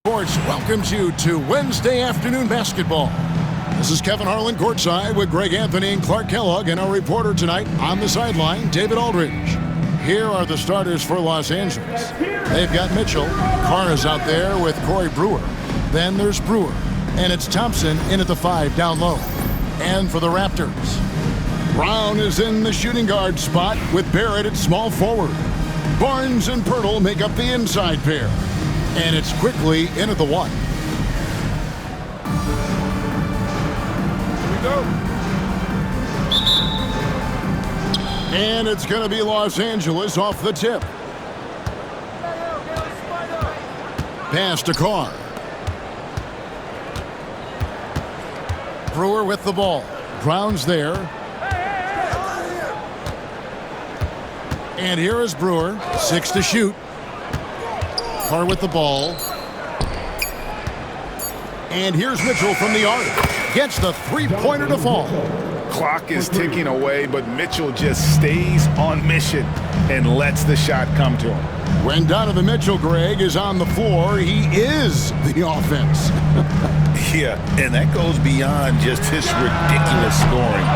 Sports welcomes you to Wednesday afternoon basketball. This is Kevin Harlan courtside with Greg Anthony and Clark Kellogg, and our reporter tonight on the sideline, David Aldridge. Here are the starters for Los Angeles. They've got Mitchell. Carr is out there with Corey Brewer. Then there's Brewer, and it's Thompson in at the 5 down low. And for the Raptors, Brown is in the shooting guard spot with Barrett at small forward. Barnes and Pirtle make up the inside pair. And it's quickly in at the 1. Here we go. And it's going to be Los Angeles off the tip. Pass to Carr. Brewer with the ball. Brown's there. And here is Brewer. 6 to shoot. Carr with the ball. And here's Mitchell from the arc. Gets the three-pointer to fall. Clock is ticking away, but Mitchell just stays on mission and lets the shot come to him. When Donovan Mitchell, Greg, is on the floor, he is the offense. Yeah, and that goes beyond just his ridiculous scoring.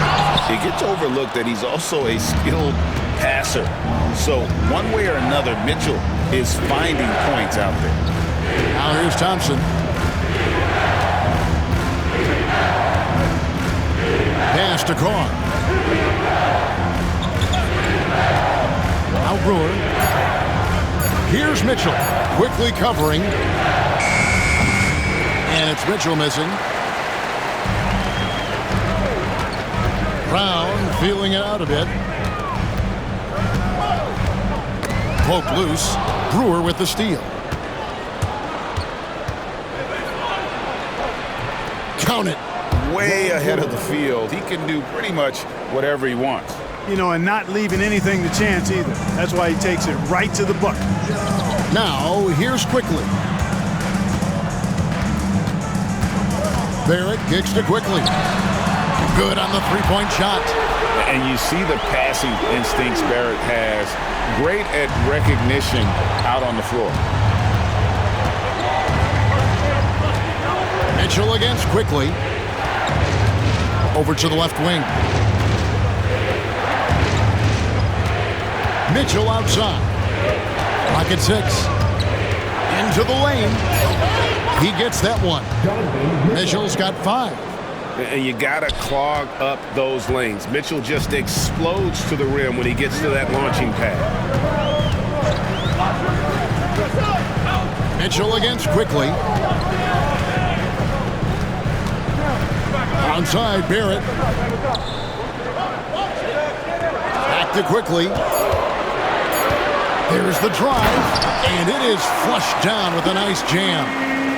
It gets overlooked that he's also a skilled passer. So one way or another, Mitchell is finding points out there. Now here's Thompson. Pass to Carr. Now Brewer. Here's Mitchell, quickly covering. And it's Mitchell missing. Brown feeling it out a bit. Poke loose. Brewer with the steal. Count it. Way ahead of the field. He can do pretty much whatever he wants. You know, and not leaving anything to chance either. That's why he takes it right to the bucket. Now, here's quickly. Barrett kicks to quickly. Good on the three-point shot. And you see the passing instincts Barrett has. Great at recognition out on the floor. Mitchell against quickly. Over to the left wing. Mitchell outside. Pocket 6. Into the lane. He gets that one. Mitchell's got 5. And you got to clog up those lanes. Mitchell just explodes to the rim when he gets to that launching pad. Mitchell against quickly. Onside, Barrett. Back to quickly. There's the drive, and it is flushed down with a nice jam.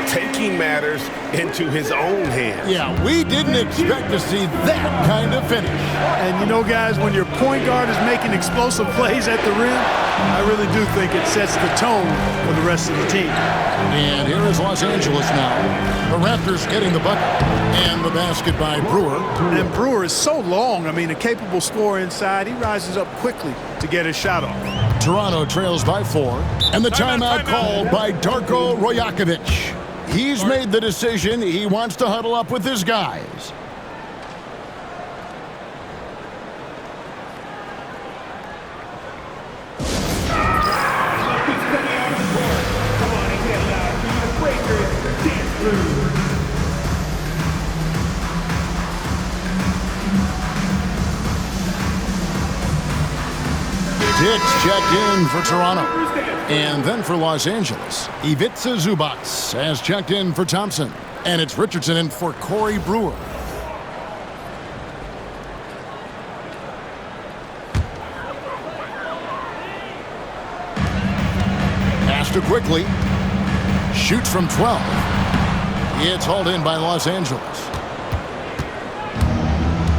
Taking matters into his own hands. Yeah, we didn't expect to see that kind of finish. And you know, guys, when your point guard is making explosive plays at the rim, I really do think it sets the tone for the rest of the team. And here is Los Angeles now. The Raptors getting the bucket. And the basket by Brewer. And Brewer is so long. I mean, a capable scorer inside. He rises up quickly to get his shot off. Toronto trails by 4. And the timeout called by Darko Rajakovic. He's made the decision. He wants to huddle up with his guys. Dix checked in for Toronto. And then for Los Angeles, Ivica Zubac has checked in for Thompson. And it's Richardson in for Corey Brewer. Pass to quickly. Shoots from 12. It's hauled in by Los Angeles.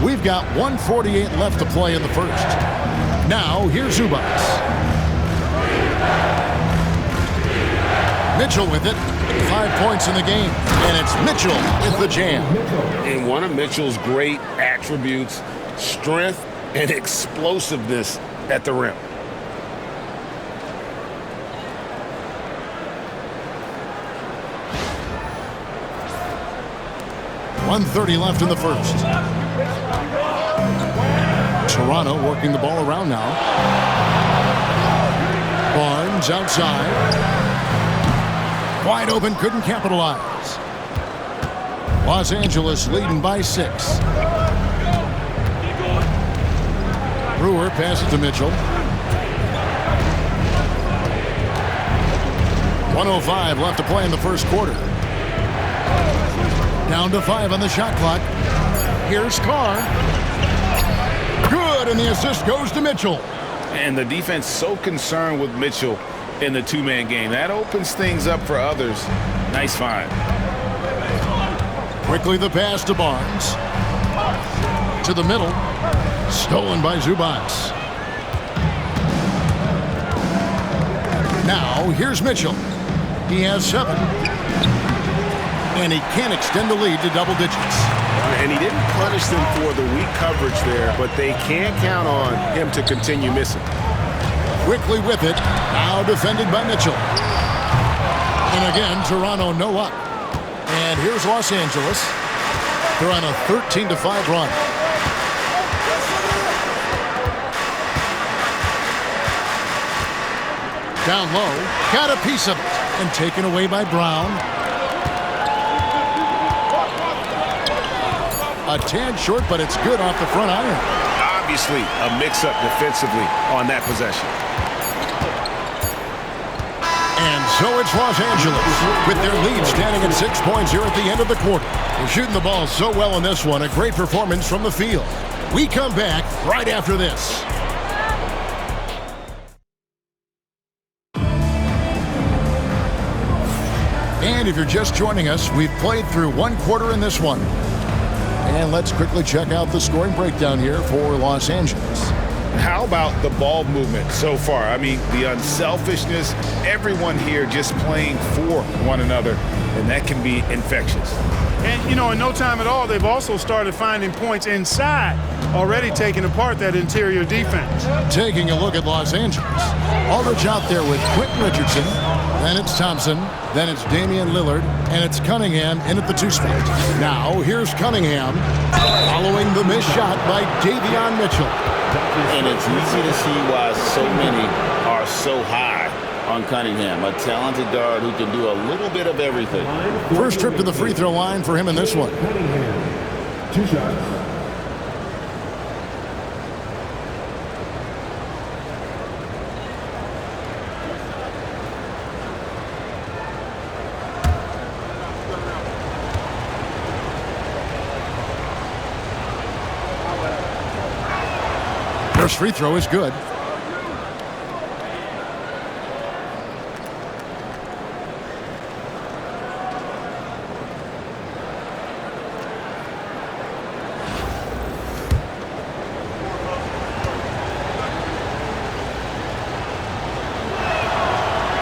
We've got 1:48 left to play in the first. Now, here's Zubac. Mitchell with it. 5 points in the game. And it's Mitchell with the jam. And one of Mitchell's great attributes, strength and explosiveness at the rim. 1:30 left in the first. Toronto working the ball around now. Barnes outside. Wide open, couldn't capitalize. Los Angeles leading by 6. Brewer passes to Mitchell. 1:05 left to play in the first quarter. Down to 5 on the shot clock. Here's Carr. Good, and the assist goes to Mitchell. And the defense so concerned with Mitchell in the two-man game. That opens things up for others. Nice find. Quickly the pass to Barnes. To the middle. Stolen by Zubats. Now, here's Mitchell. He has 7. And he can extend the lead to double digits. And he didn't punish them for the weak coverage there, but they can't count on him to continue missing. Quickly with it. Now defended by Mitchell. And again, Toronto no up. And here's Los Angeles. They're on a 13-5 run. Down low. Got a piece of it. And taken away by Brown. A tad short, but it's good off the front iron. Obviously, a mix-up defensively on that possession. And so it's Los Angeles with their lead standing at 6 points here at the end of the quarter. They're shooting the ball so well in this one. A great performance from the field. We come back right after this. And if you're just joining us, we've played through 1 quarter in this one. And let's quickly check out the scoring breakdown here for Los Angeles. How about the ball movement so far? I mean, the unselfishness, everyone here just playing for one another, and that can be infectious. And, you know, in no time at all, they've also started finding points inside, already taking apart that interior defense. Taking a look at Los Angeles. Aldridge out there with Quentin Richardson. Then it's Thompson. Then it's Damian Lillard. And it's Cunningham in at the 2 spot. Now, here's Cunningham following the missed shot by Davion Mitchell. And it's easy to see why so many are so high on Cunningham, a talented guard who can do a little bit of everything. First trip to the free throw line for him in this one. 2 shots. First free throw is good.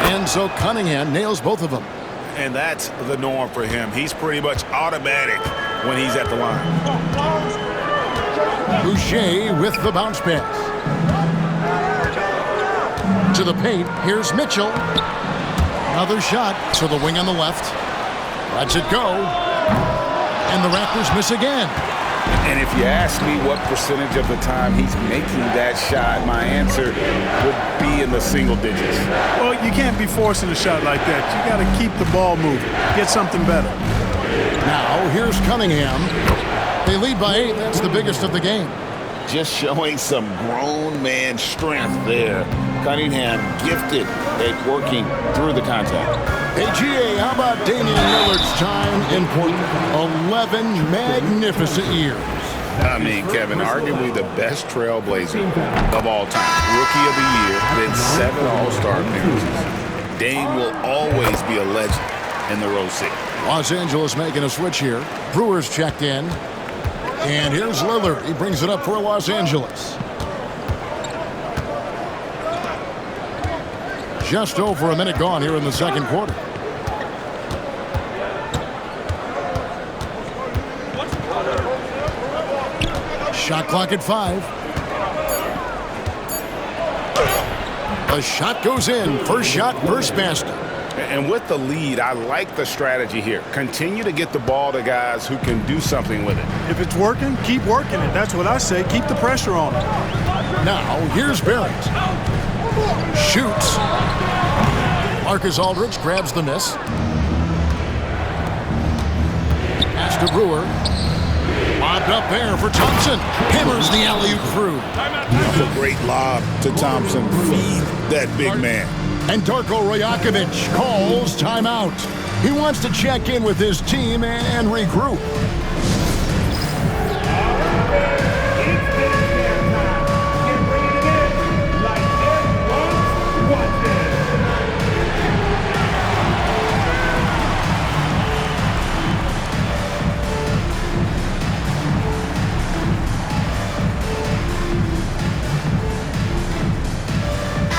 And so Cunningham nails both of them. And that's the norm for him. He's pretty much automatic when he's at the line. Boucher with the bounce pass. To the paint. Here's Mitchell. Another shot to the wing on the left. Lets it go. And the Raptors miss again. And if you ask me what percentage of the time he's making that shot, my answer would be in the single digits. Well, you can't be forcing a shot like that. You got to keep the ball moving. Get something better. Now, here's Cunningham. They lead by 8. That's the biggest of the game. Just showing some grown man strength there. Cunningham gifted at working through the contact. Hey, GA, how about Damian Lillard's time in Portland? 11 magnificent years. I mean, Kevin, arguably the best trailblazer of all time. Rookie of the year, then 7 All-Star appearances. Dame will always be a legend in the Rose City. Los Angeles making a switch here. Brewers checked in. And here's Lillard. He brings it up for Los Angeles. Just over a minute gone here in the second quarter. Shot clock at 5. The shot goes in. First shot, first basket. And with the lead, I like the strategy here. Continue to get the ball to guys who can do something with it. If it's working, keep working it. That's what I say. Keep the pressure on it. Now, here's Barrett. Shoots. Marcus Aldridge grabs the miss. Pass to Brewer. Lobbed up there for Thompson. Hammers the alley-oop through. That's a great lob to Thompson. Feed that big man. And Darko Rajakovic calls timeout. He wants to check in with his team and regroup.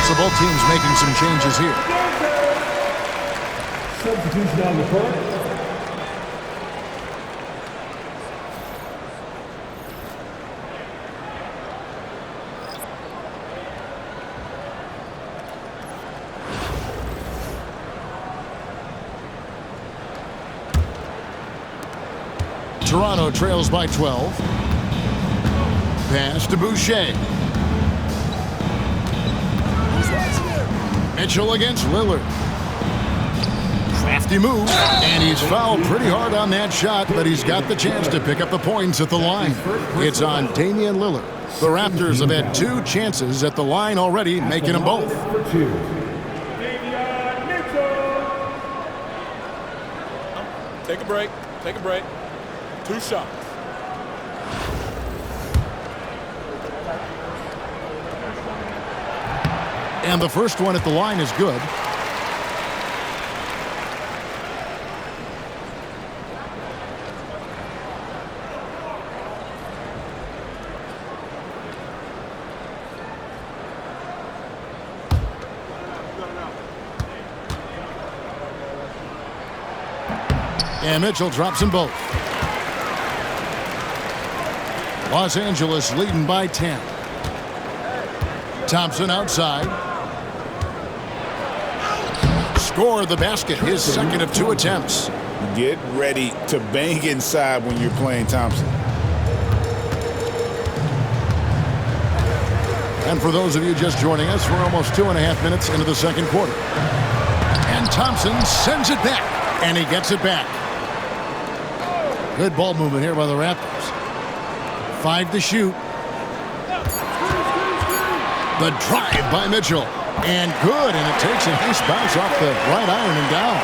So both teams making some changes here. Substitution on the court. Toronto trails by 12. Pass to Boucher. Mitchell against Lillard. Crafty move, and he's fouled pretty hard on that shot, but he's got the chance to pick up the points at the line. It's on Damian Lillard. The Raptors have had 2 chances at the line already, making them both. Take a break. Take a break. 2 shots. And the first one at the line is good. And Mitchell drops them both. Los Angeles leading by 10. Thompson outside. Score the basket, his second of 2 attempts. Get ready to bang inside when you're playing Thompson. And for those of you just joining us, we're almost 2.5 minutes into the second quarter. And Thompson sends it back, and he gets it back. Good ball movement here by the Raptors. 5 to shoot. The drive by Mitchell. And good, and it takes a nice bounce off the right iron and down.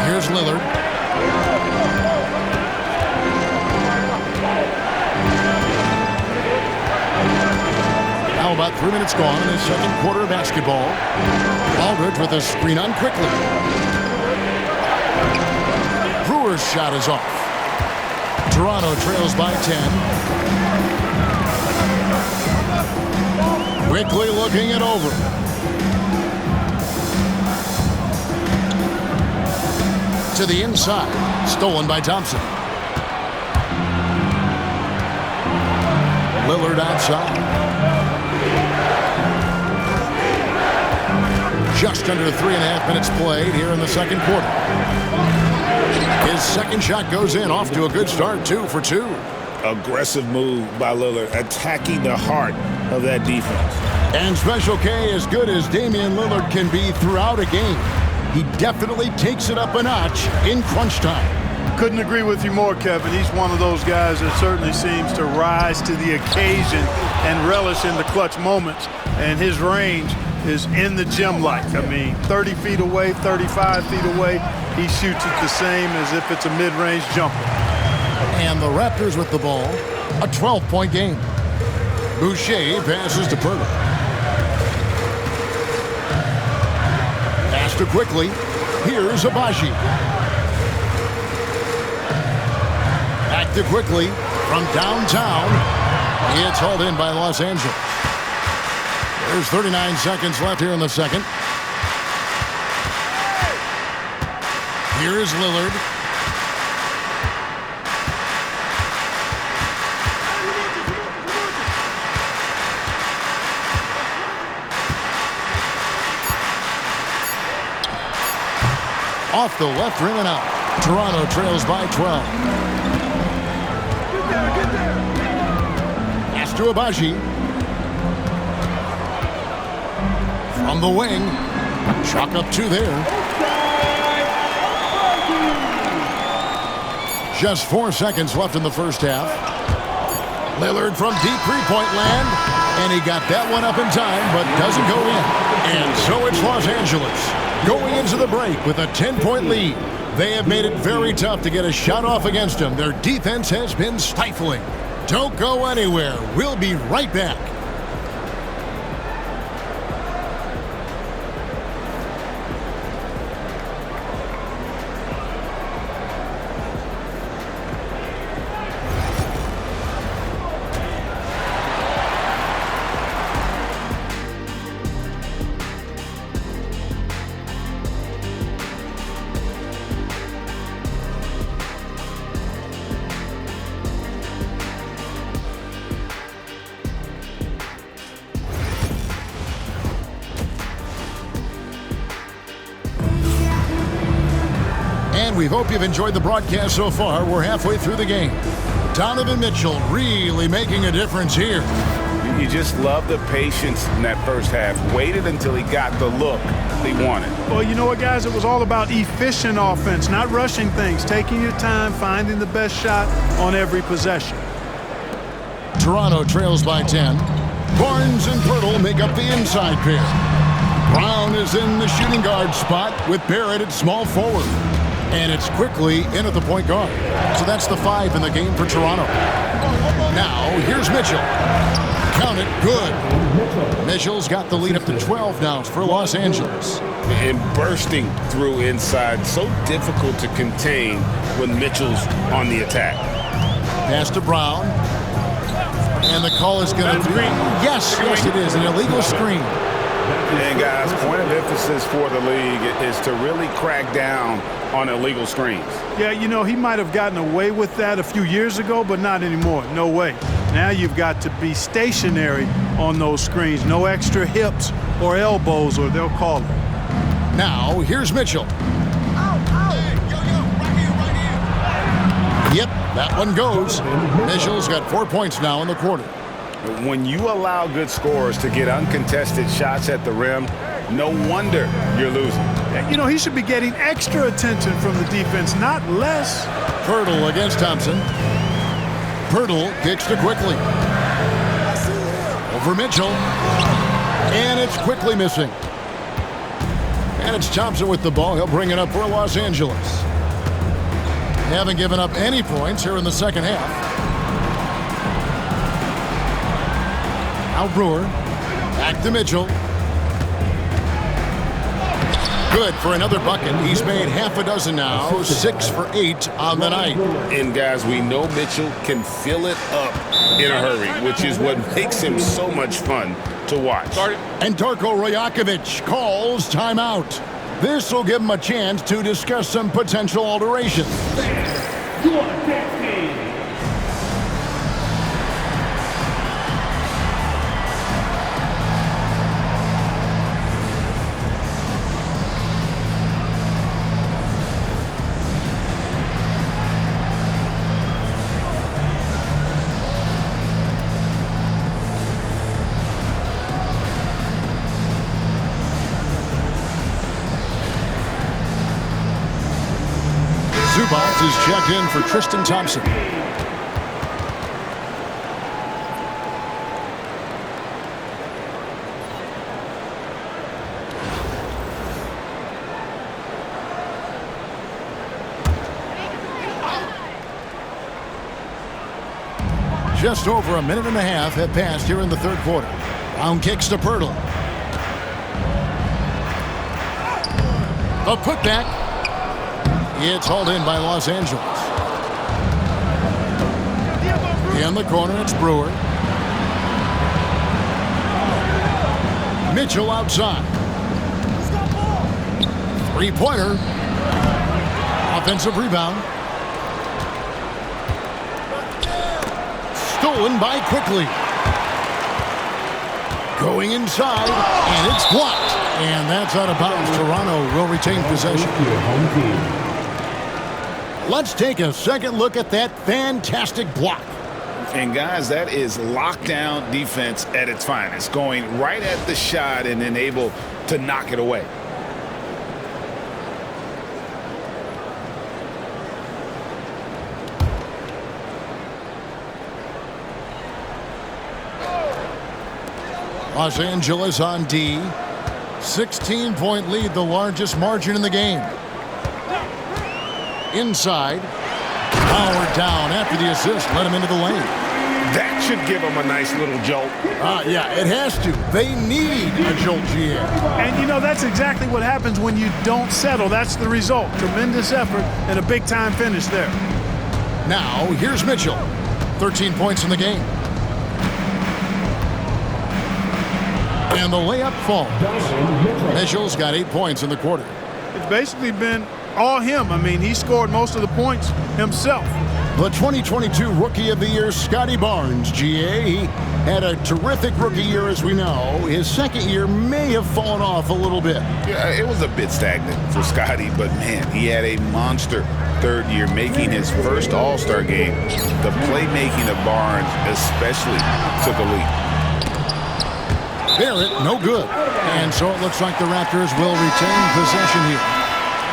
Here's Lillard. Now about 3 minutes gone in the second quarter of basketball. Aldridge with a screen on quickly. Brewer's shot is off. Toronto trails by 10. Quickly looking it over. To the inside. Stolen by Thompson. Lillard outside. Just under 3.5 minutes played here in the second quarter. His second shot goes in, off to a good start, 2 for 2. Aggressive move by Lillard, attacking the heart of that defense. And Special K, as good as Damian Lillard can be throughout a game, he definitely takes it up a notch in crunch time. Couldn't agree with you more, Kevin. He's one of those guys that certainly seems to rise to the occasion and relish in the clutch moments. And his range is in the gym-like. I mean, 30 feet away, 35 feet away, he shoots it the same as if it's a mid-range jumper. And the Raptors with the ball, a 12-point game. Boucher passes to Pirtle. Pass to quickly. Here's Abaji. Back to quickly from downtown. It's hauled in by Los Angeles. There's 39 seconds left here in the second. Here is Lillard. Off the left rim and out. Toronto trails by 12. Pass to Abaji. From the wing. Chalk up 2 there. Just 4 seconds left in the first half. Lillard from deep three-point land. And he got that one up in time, but doesn't go in. And so it's Los Angeles going into the break with a 10-point lead. They have made it very tough to get a shot off against them. Their defense has been stifling. Don't go anywhere. We'll be right back. We hope you've enjoyed the broadcast so far. We're halfway through the game. Donovan Mitchell really making a difference here. You just love the patience in that first half. Waited until he got the look he wanted. Well, you know what, guys? It was all about efficient offense, not rushing things, taking your time, finding the best shot on every possession. Toronto trails by 10. Barnes and Pirtle make up the inside pair. Brown is in the shooting guard spot with Barrett at small forward. And it's quickly in at the point guard. So that's the 5 in the game for Toronto. Now, here's Mitchell. Count it, good. Mitchell's got the lead up to 12 now for Los Angeles. And bursting through inside, so difficult to contain when Mitchell's on the attack. Pass to Brown. And the call is going to be... Yes, it is. An illegal screen. And guys, point of emphasis for the league is to really crack down on illegal screens. Yeah, you know, he might have gotten away with that a few years ago, but not anymore. No way. Now you've got to be stationary on those screens. No extra hips or elbows, or they'll call it. Now, here's Mitchell. Yep, that one goes. Mitchell's got 4 points now in the quarter. When you allow good scorers to get uncontested shots at the rim, no wonder you're losing. You know, he should be getting extra attention from the defense, not less. Pirtle against Thompson. Pirtle kicks to Quickly. Over Mitchell. And it's Quickly missing. And it's Thompson with the ball. He'll bring it up for Los Angeles. They haven't given up any points here in the second half. Now Brewer. Back to Mitchell. Good for another bucket. He's made half a dozen now. 6 for 8 on the night. And guys, we know Mitchell can fill it up in a hurry, which is what makes him so much fun to watch. And Darko Rajakovic calls timeout. This will give him a chance to discuss some potential alterations. Zubac is checked in for Tristan Thompson. Just over a minute and a half have passed here in the third quarter. Brown kicks to Pirtle. A putback. It's hauled in by Los Angeles. In the corner, it's Brewer. Mitchell outside. Three-pointer. Offensive rebound. Stolen by Quickly. Going inside, and it's blocked. And that's out of bounds. Toronto will retain possession. Let's take a second look at that fantastic block. And guys, that is lockdown defense at its finest, going right at the shot and then able to knock it away. Los Angeles on D. 16-point lead, the largest margin in the game. Inside. Powered down after the assist. Let him into the lane. That should give them a nice little jolt. Yeah, it has to. They need a jolt, GM. And, you know, that's exactly what happens when you don't settle. That's the result. Tremendous effort and a big-time finish there. Now, here's Mitchell. 13 points in the game. And the layup falls. Mitchell's got 8 points in the quarter. It's basically been all him. I mean, he scored most of the points himself. The 2022 Rookie of the Year, Scotty Barnes, GA. He had a terrific rookie year, as we know. His second year may have fallen off a little bit. Yeah, it was a bit stagnant for Scotty, but man, he had a monster third year, making his first All-Star game. The playmaking of Barnes especially took a leap. Barrett, no good. And so it looks like the Raptors will retain possession here.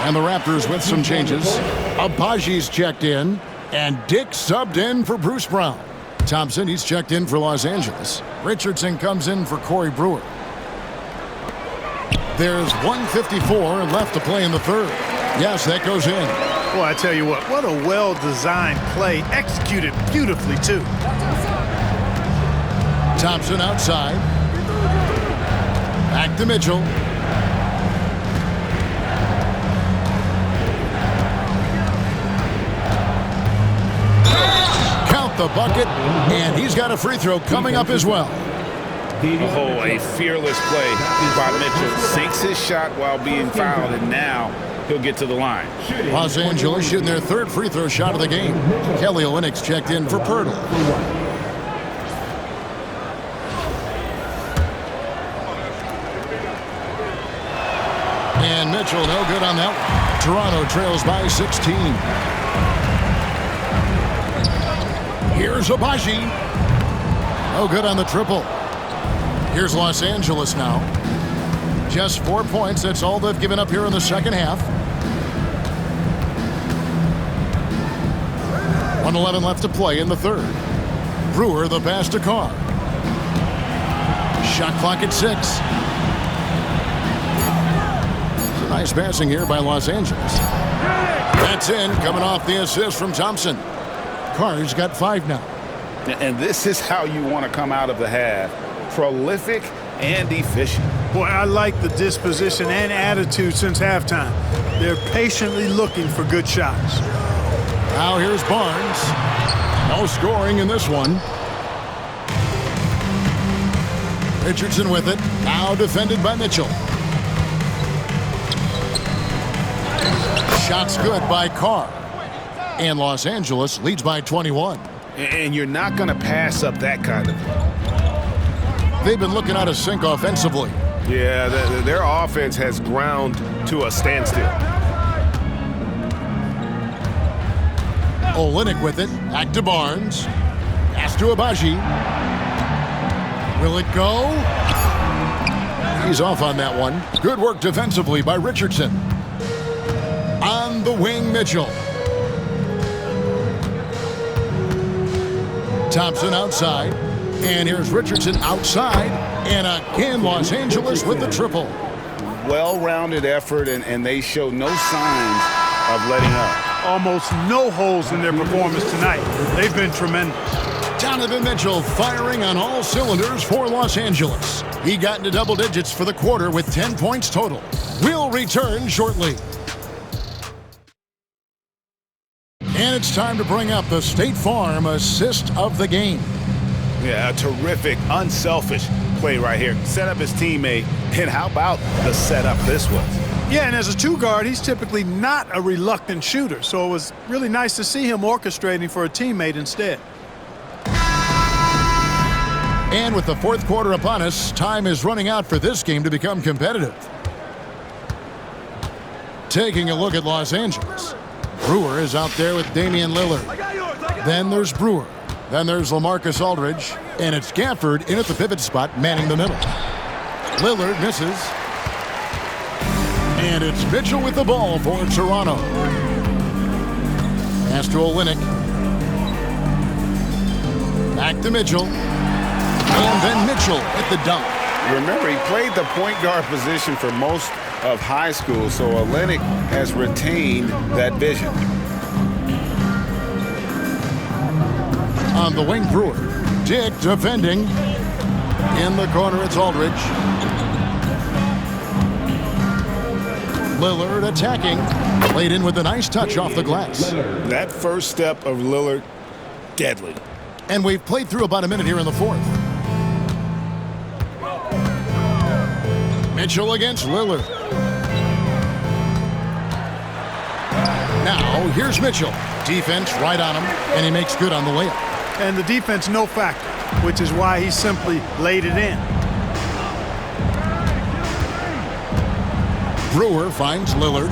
And the Raptors with some changes. Abaji's checked in, and Dick subbed in for Bruce Brown. Thompson, he's checked in for Los Angeles. Richardson comes in for Corey Brewer. There's 1:54 left to play in the third. Yes, that goes in. Well, I tell you what a well-designed play, executed beautifully, too. Thompson outside. Back to Mitchell. Count the bucket, and he's got a free throw coming up as well. Oh, a fearless play by Mitchell. Sinks his shot while being fouled, and now he'll get to the line. Los Angeles shooting their third free throw shot of the game. Kelly Olynyk's checked in for Pirtle. And Mitchell, no good on that one. Toronto trails by 16. Here's Abaji. No good on the triple. Here's Los Angeles now. Just 4 points. That's all they've given up here in the second half. 1:11 left to play in the third. Brewer the pass to Carr. Shot clock at 6. Nice passing here by Los Angeles. That's in, coming off the assist from Thompson. Carr's got 5 now. And this is how you want to come out of the half. Prolific and efficient. Boy, I like the disposition and attitude since halftime. They're patiently looking for good shots. Now here's Barnes. No scoring in this one. Richardson with it. Now defended by Mitchell. Shots good by Carr. And Los Angeles leads by 21. And you're not going to pass up that kind of thing. They've been looking out of sync offensively. Yeah, their offense has ground to a standstill. Olynyk with it. Back to Barnes. Pass to Abaji. Will it go? He's off on that one. Good work defensively by Richardson. On the wing, Mitchell. Thompson outside. And here's Richardson outside. And again, Los Angeles with the triple. Well-rounded effort, and they show no signs of letting up. Almost no holes in their performance tonight. They've been tremendous. Donovan Mitchell firing on all cylinders for Los Angeles. He got into double digits for the quarter with 10 points total. We'll return shortly. And it's time to bring up the State Farm assist of the game. Yeah, a terrific, unselfish play right here. Set up his teammate, and how about the setup this was? Yeah, and as a two-guard, he's typically not a reluctant shooter, so it was really nice to see him orchestrating for a teammate instead. And with the fourth quarter upon us, time is running out for this game to become competitive. Taking a look at Los Angeles. Brewer is out there with Damian Lillard. Then there's Brewer. Then there's LaMarcus Aldridge. And it's Gafford in at the pivot spot, manning the middle. Lillard misses. And it's Mitchell with the ball for Toronto. Pass to Olynyk. Back to Mitchell. And then Mitchell at the dunk. Remember, he played the point guard position for most of high school, so Olynyk has retained that vision. On the wing, Brewer. Dick defending. In the corner, it's Aldridge. Lillard attacking. Played in with a nice touch off the glass. That first step of Lillard, deadly. And we've played through about a minute here in the fourth. Mitchell against Lillard. Now, here's Mitchell. Defense right on him, and he makes good on the layup. And the defense no factor, which is why he simply laid it in. Brewer finds Lillard.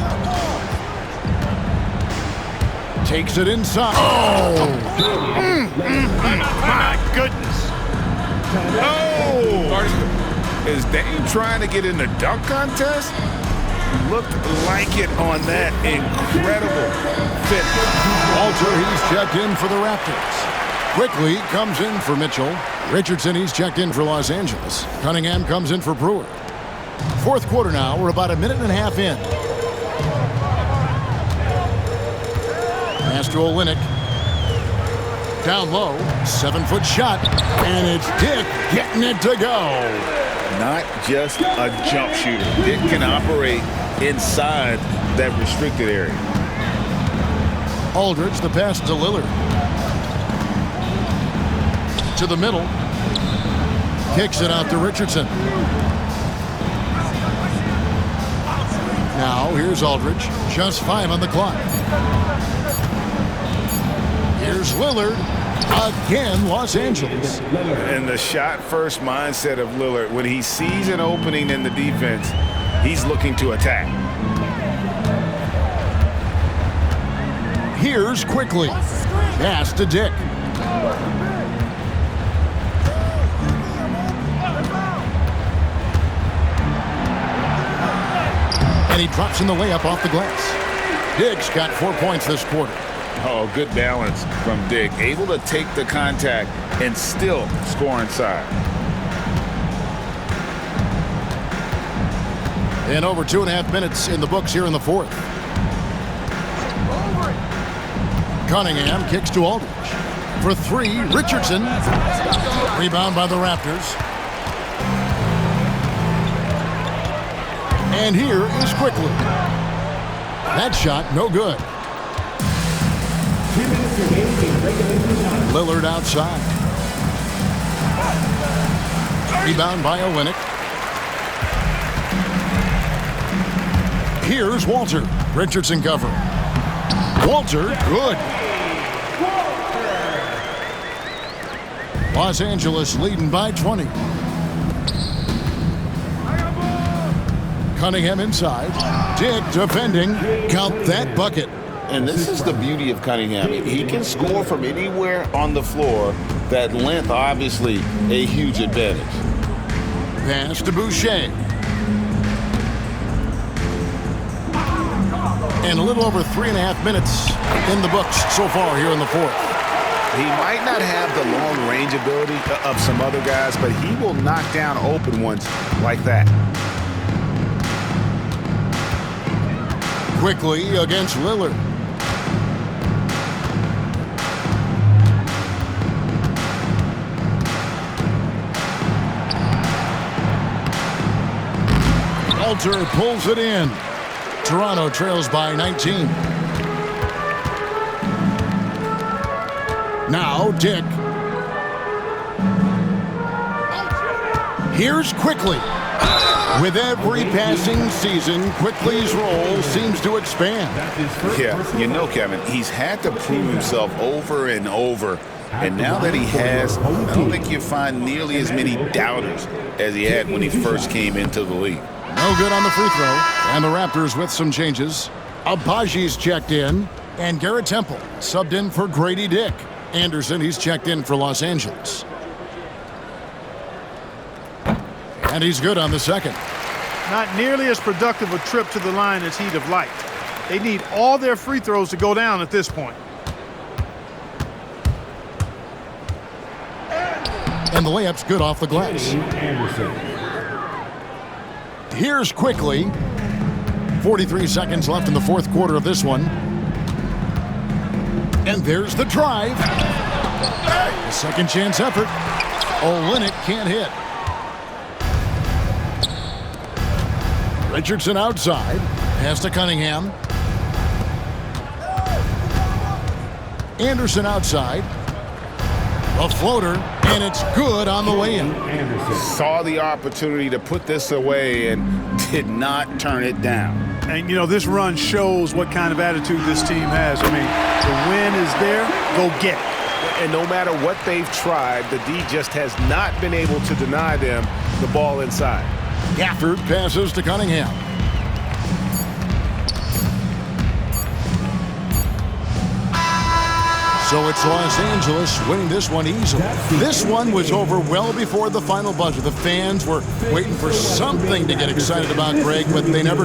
Takes it inside. Oh! My goodness. Oh! Is Dame trying to get in the dunk contest? Looked like it on that incredible fit. Walter, he's checked in for the Raptors. Quickly comes in for Mitchell. Richardson, he's checked in for Los Angeles. Cunningham comes in for Brewer. Fourth quarter now. We're about a minute and a half in. Pass to Olynyk. Down low. 7-foot shot. And it's Dick getting it to go. Not just a jump shooter. Dick can operate inside that restricted area. Aldridge, the pass to Lillard. To the middle. Kicks it out to Richardson. Now, here's Aldridge. Just 5 on the clock. Here's Lillard. Again, Los Angeles. And the shot-first mindset of Lillard, when he sees an opening in the defense, he's looking to attack. Here's quickly. Pass to Dick. And he drops in the layup off the glass. Dick's got 4 points this quarter. Oh, good balance from Dick. Able to take the contact and still score inside. And over 2.5 minutes in the books here in the fourth. Cunningham kicks to Aldridge. For 3, Richardson. Rebound by the Raptors. And here is quickly. That shot, no good. Lillard outside. Rebound by Olynyk. Here's Walter. Richardson cover. Walter, good. Los Angeles leading by 20. Cunningham inside. Dick defending. Count that bucket. And this is the beauty of Cunningham. He can score from anywhere on the floor. That length, obviously, a huge advantage. Pass to Boucher. And a little over 3.5 minutes in the books so far here in the fourth. He might not have the long range ability of some other guys, but he will knock down open ones like that. Quickly against Lillard. Walter pulls it in. Toronto trails by 19. Now Dick. Here's Quickly. With every passing season, Quickly's role seems to expand. Yeah, you know, Kevin, he's had to prove himself over and over. And now that he has, I don't think you find nearly as many doubters as he had when he first came into the league. No good on the free throw. And the Raptors with some changes. Abaji's checked in. And Garrett Temple subbed in for Grady Dick. Anderson, he's checked in for Los Angeles. And he's good on the second. Not nearly as productive a trip to the line as he'd have liked. They need all their free throws to go down at this point. And the layup's good off the glass. Here's quickly. 43 seconds left in the fourth quarter of this one. And there's the drive. A second chance effort. Olynyk can't hit. Richardson outside. Pass to Cunningham. Anderson outside. A floater, and it's good on the way in. Saw the opportunity to put this away and did not turn it down. And, you know, this run shows what kind of attitude this team has. I mean, the win is there, go get it. And no matter what they've tried, the D just has not been able to deny them the ball inside. Gafford passes to Cunningham. So it's Los Angeles winning this one easily. This one was over well before the final buzzer. The fans were waiting for something to get excited about, Greg, but they never